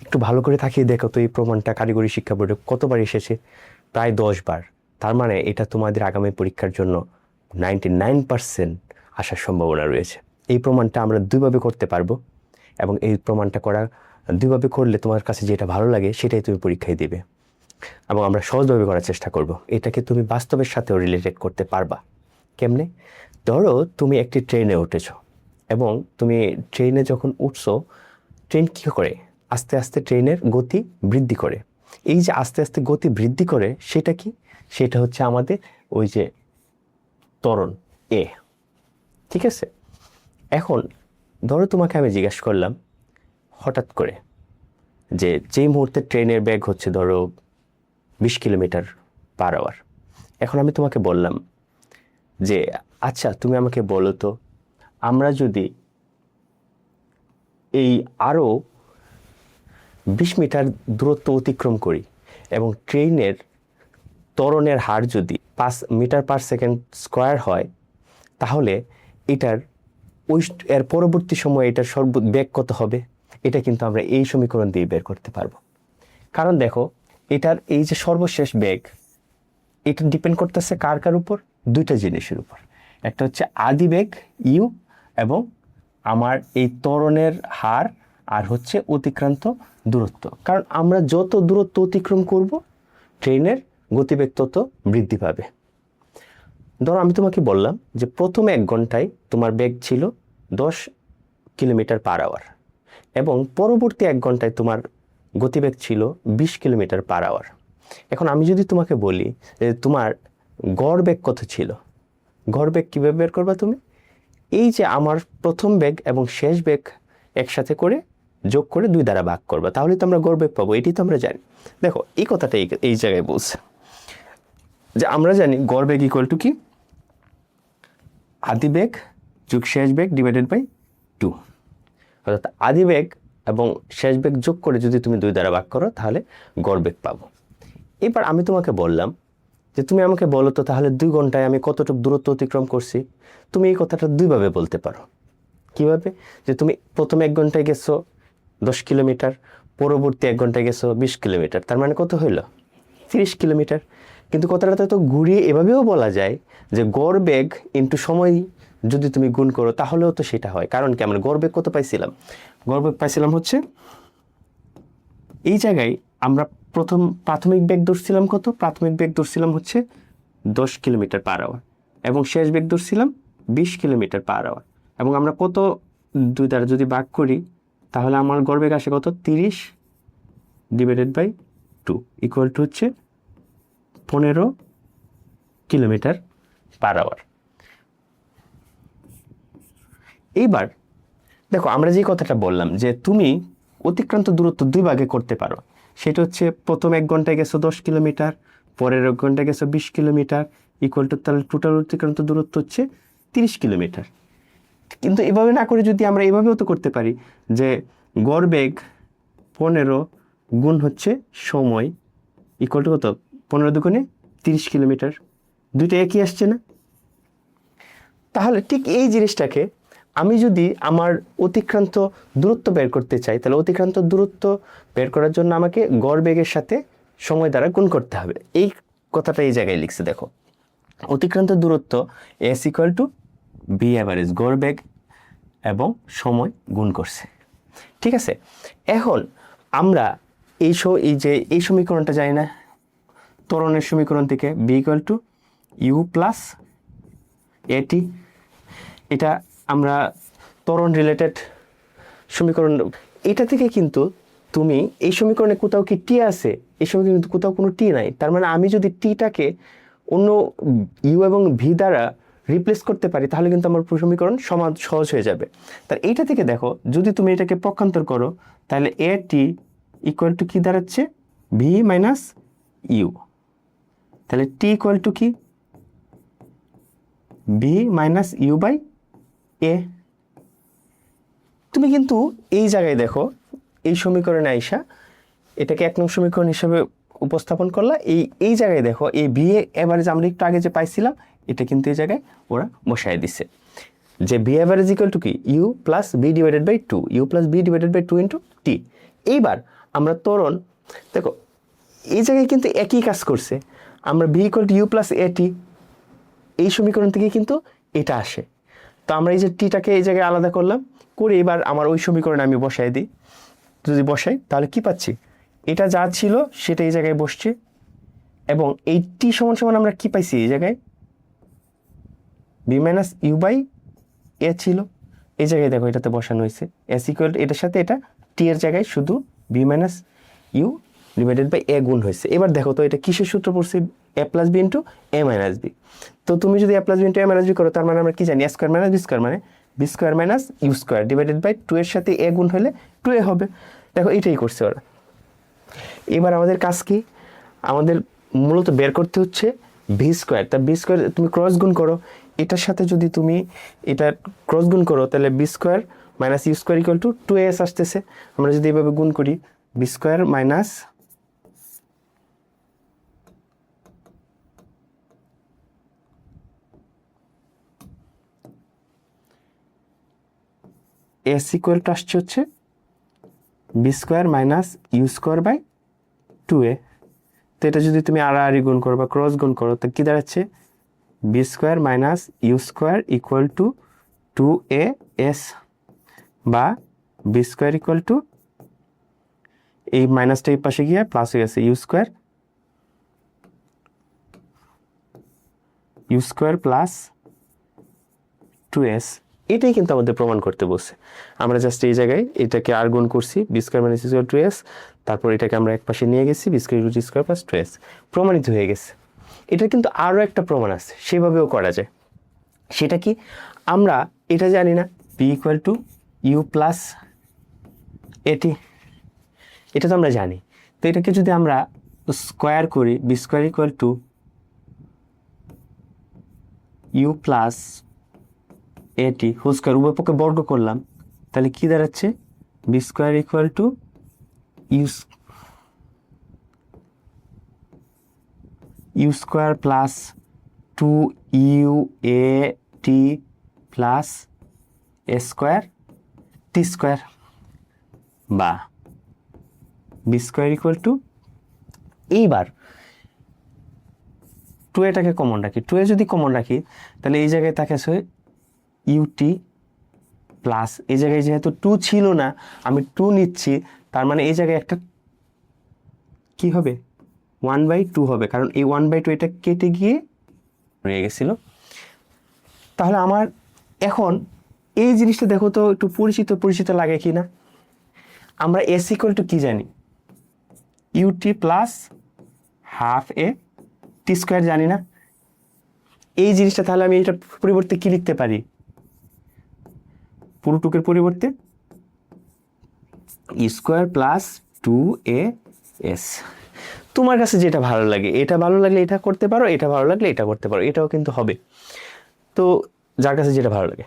একটু ভালো করে তাকিয়ে দেখো তো এই প্রমাণটা কারিগরি শিক্ষা বোর্ডে কতবার এসেছে? প্রায় 10 বার। তার মানে এটা তোমাদের আগামী পরীক্ষার জন্য 99% আসার সম্ভাবনা রয়েছে। এই প্রমাণটা আমরা দুইভাবে করতে পারবো, এবং এই প্রমাণটা দুইভাবে করলে তোমার কাছে যেটা ভালো লাগে সেটাই তুমি পরীক্ষায় দেবে, এবং আমরা সহজভাবে করার চেষ্টা করব। এটাকে তুমি বাস্তবের সাথেও রিলেটেড করতে পারবা। কেমনে? ধরো তুমি একটি ট্রেনে উঠেছো, এবং তুমি ট্রেনে যখন উঠছো, ট্রেন কী করে? আস্তে আস্তে ট্রেনের গতি বৃদ্ধি করে। এই যে আস্তে আস্তে গতি বৃদ্ধি করে, সেটা কি? সেটা হচ্ছে আমাদের ওই যে ত্বরণ এ। ঠিক আছে? এখন ধরো তোমাকে আমি জিজ্ঞাসা করলাম হঠাৎ করে যে যেই মুহূর্তে ট্রেনের বেগ হচ্ছে ধরো 20 কিলোমিটার/আওয়ার। এখন আমি তোমাকে বললাম যে আচ্ছা তুমি আমাকে বলো তো, আমরা যদি এই আরও 20 মিটার দূরত্ব অতিক্রম করি এবং ট্রেনের ত্বরণের হার যদি 5 মিটার/সেকেন্ড স্কোয়ার হয়, তাহলে এটার এর পরবর্তী সময়ে এটার বেগ কত হবে? এটা কিন্তু আমরা এই সমীকরণ দিয়ে বের করতে পারবো। কারণ দেখো, এটার এই যে সর্বশেষ বেগ, এটা ডিপেন্ড করতেছে কার উপর? দুইটা জিনিসের উপর। একটা হচ্ছে আদি বেগ ইউ, এবং আমার এই ত্বরণের হার, আর হচ্ছে অতিক্রান্ত দূরত্ব। কারণ আমরা যত দূরত্ব অতিক্রম করব, ট্রেনের গতিবেগ তত বৃদ্ধি পাবে। ধরো আমি তোমাকে বললাম যে প্রথম 1 ঘন্টায় তোমার বেগ ছিল 10 কিলোমিটার/আওয়ার, এবং পরবর্তী 1 ঘন্টায় তোমার গতিবেগ ছিল 20 কিলোমিটার/আওয়ার। এখন আমি যদি তোমাকে বলি যে তোমার গড় বেগ কত ছিল, গড় বেগ কীভাবে বের করবা তুমি? এই যে আমার প্রথম বেগ এবং শেষ বেগ একসাথে করে যোগ করে 2 দ্বারা ভাগ করবা, তাহলে তো আমরা গড় বেগ পাবো। এটি তো আমরা জানি। দেখো এই কথাটা এই জায়গায় বলছে যে আমরা জানি গড় বেগ ইকুয়াল টু কি? আদি বেগ যোগ শেষ বেগ ডিভাইডেড বাই 2। অর্থাৎ আদি বেগ এবং শেষ বেগ যোগ করে যদি তুমি 2 দ্বারা ভাগ করো, তাহলে গড় বেগ পাবো। এবার আমি তোমাকে বললাম যে তুমি আমাকে বলো তো, তাহলে 2 ঘন্টায় আমি কতটুকু দূরত্ব অতিক্রম করছি? তুমি এই কথাটা দুইভাবে বলতে পারো। কিভাবে? যে তুমি প্রথম 1 ঘন্টায় গেছো 10 কিলোমিটার, পরবর্তী 1 ঘন্টায় গেছো 20 কিলোমিটার, তার মানে কত হইল? 30 কিলোমিটার। কিন্তু কথাটা তো ঘুরিয়ে এভাবেও বলা যায় যে গড় বেগ ইন্টু সময় যদি তুমি গুণ করো, তাহলেও তো সেটা হয়। কারণ কি, আমরা গড় বেগ কত পাইছিলাম? গড় বেগ পাইছিলাম হচ্ছে এই জায়গায় আমরা প্রাথমিক বেগ ধরছিলাম কত? প্রাথমিক বেগ ধরছিলাম হচ্ছে 10 কিলোমিটার/আওয়ার, এবং শেষ বেগ ধরছিলাম 20 কিলোমিটার/আওয়ার। এবং আমরা কত 2 দ্বারা যদি ভাগ করি, তাহলে আমার গড় বেগ আসে কত? 30 ডিভাইডেড বাই 2 ইকুয়াল টু হচ্ছে 15 কিলোমিটার/আওয়ার। এইবার দেখো, আমরা যে কথাটা বললাম যে তুমি অতিক্রান্ত দূরত্ব 2 ভাগে করতে পারো, সেটা হচ্ছে প্রথম 1 ঘন্টায় গেছো 10 কিলোমিটার, পরের 1 ঘন্টায় গেছো 20 কিলোমিটার, ইকুয়াল টু তাহলে টোটাল অতিক্রান্ত দূরত্ব হচ্ছে 30 কিলোমিটার। কিন্তু এভাবে না করে যদি আমরা এভাবেও তো করতে পারি যে গড় বেগ 15 গুণ হচ্ছে সময় ইকুয়াল টু কত? 15 দুগুণে 30 কিলোমিটার। দুইটা একই আসছে না? তাহলে ঠিক এই জিনিসটাকে আমি যদি আমার অতিক্রান্ত দূরত্ব বের করতে চাই, তাহলে অতিক্রান্ত দূরত্ব বের করার জন্য আমাকে গড় বেগের সাথে সময় দ্বারা গুণ করতে হবে। এই কথাটা এই জায়গায় লিখছে, দেখো, অতিক্রান্ত দূরত্ব S equal to V average, গড় বেগ এবং সময় গুণ করছে। ঠিক আছে? এখন আমরা এই সমীকরণটা জানি না ত্বরণের সমীকরণ থেকে, V equal to U plus A T. এটা আমরা ত্বরণ রিলেটেড সমীকরণ। এটা থেকে কিন্তু তুমি এই সমীকরণে কোথাও কি টি আছে? এই সমীকরণে কিন্তু কোথাও কোনো টি নাই। তার মানে আমি যদি টিটাকে অন্য ইউ এবং ভি দ্বারা রিপ্লেস করতে পারি, তাহলে কিন্তু আমার সমীকরণ সহজ হয়ে যাবে। তার এইটা থেকে দেখো, যদি তুমি এটাকে পক্ষান্তর করো, তাহলে এ টি ইকুয়াল টু কি দাঁড়াচ্ছে? V minus U. তাহলে টি ইকুয়াল টু কি? V minus U by A. তুমি কিন্তু এই জায়গায় দেখো, এই সমীকরণে আইসা এটাকে 1 নং সমীকরণ হিসেবে উপস্থাপন করলা। এই জায়গায় দেখো, এই ভি এভারেজ আমরা একটু আগে যে পাইছিলাম, এটা কিন্তু এই জায়গায় ওরা বসায় দিছে যে ভি এভারেজ ইকুয়াল টু কি? U plus B divided by 2, U plus B divided by 2 into T. এইবার আমরা ত্বরণ দেখো এই জায়গায় কিন্তু একই কাজ করছে, আমরা V equal to U plus A T এই সমীকরণ থেকে কিন্তু এটা আসে। তো আমরা এই যে টিটাকে এই জায়গায় আলাদা করলাম, করে এবার আমার ওই সমীকরণে আমি বসাই দিই। যদি বসাই তাহলে কি পাচ্ছি, এটা যা ছিল সেটা এই জায়গায় বসছে, এবং এই টি সমান সমান আমরা কি পাইছি এই জায়গায় বি মাইনাস ইউ বাই এ ছিল, এই জায়গায় দেখো এটাতে বসানো হয়েছে এস ইকুয়াল এটার সাথে এটা টি এর জায়গায় শুধু B minus U divided by A গুণ হয়েছে। এবার দেখো তো এটা কিসের সূত্র পড়ছে, A plus B into A minus B. তো তুমি যদি A plus B into A minus B করো, তার মানে আমরা কি জানি, A square minus B square মানে B square minus U square divided by 2 এর সাথে এ গুণ হলে 2a হবে। দেখো এইটাই করছে ওরা। এবার আমাদের কাজ কি, আমাদের মূলত বের করতে হচ্ছে ভি স্কোয়ার। তা বি স্কোয়ার তুমি ক্রস গুণ করো, এটার সাথে যদি তুমি এটা ক্রস গুণ করো তাহলে V square minus U square equal to 2as আসতেছে। আমরা যদি এইভাবে গুণ করি, V square minus S equal to আসছে হচ্ছে V square minus U square by 2a। তো এটা যদি তুমি আড়াআড়ি গুণ করো বা ক্রস গুণ করো তো কি দাঁড়াচ্ছে, V square minus U square equal to 2as, বা বি স্কোয়ার ইকুয়াল টু এই মাইনাসটা এই পাশে গিয়ে প্লাস হয়ে গেছে ইউ স্কোয়ার প্লাস 2s। এটাই কিন্তু আমাদের প্রমাণ করতে বলছে। আমরা জাস্ট এই জায়গায় এটাকে আর গুণ করছি, V square minus U square 2s, তারপর এটাকে আমরা এক পাশে নিয়ে গেছি, V square equal to square plus 2s, প্রমাণিত হয়ে গেছে। এটা কিন্তু আরও একটা প্রমাণ আছে, সেভাবেও করা যায়। সেটা কি, আমরা এটা জানি না V equal to U plus A T, এটা তো আমরা জানি। তো এটাকে যদি আমরা স্কোয়ার করি, V square equal to U plus A T whole square, উভয় পক্ষে বর্গ করলাম, তাহলে কি দাঁড়াচ্ছে, V square equal to U square plus 2uat plus A square T square, বা বি স্কোয়ার ইকুয়াল টু, এইবার 2এটাকে কমন রাখি, 2a যদি কমন রাখি তাহলে এই জায়গায় থাকে আছে ইউটি প্লাস, এই জায়গায় যেহেতু 2 ছিল না আমি 2 নিচ্ছি, তার মানে এই জায়গায় একটা কি হবে 1/2 হবে, কারণ এই 1/2 এটা কেটে গিয়ে রয়ে গেছিল। তাহলে আমার এখন এই জিনিসটা দেখো তো একটু পরিচিত পরিচিত লাগে কি না, আমরা এস ইকুয়াল টু কি জানি, ইউটি প্লাস হাফ এ টি স্কোয়ার জানি না। এই জিনিসটা তাহলে আমি এটা পরিবর্তে কি লিখতে পারি, পুরো টুকের পরিবর্তে ই স্কোয়ার প্লাস 2as। তোমার কাছে যেটা ভালো লাগে, এটা ভালো লাগলে এটা করতে পারো, এটা ভালো লাগলে এটা করতে পারো, এটাও কিন্তু হবে। তো যার কাছে যেটা ভালো লাগে।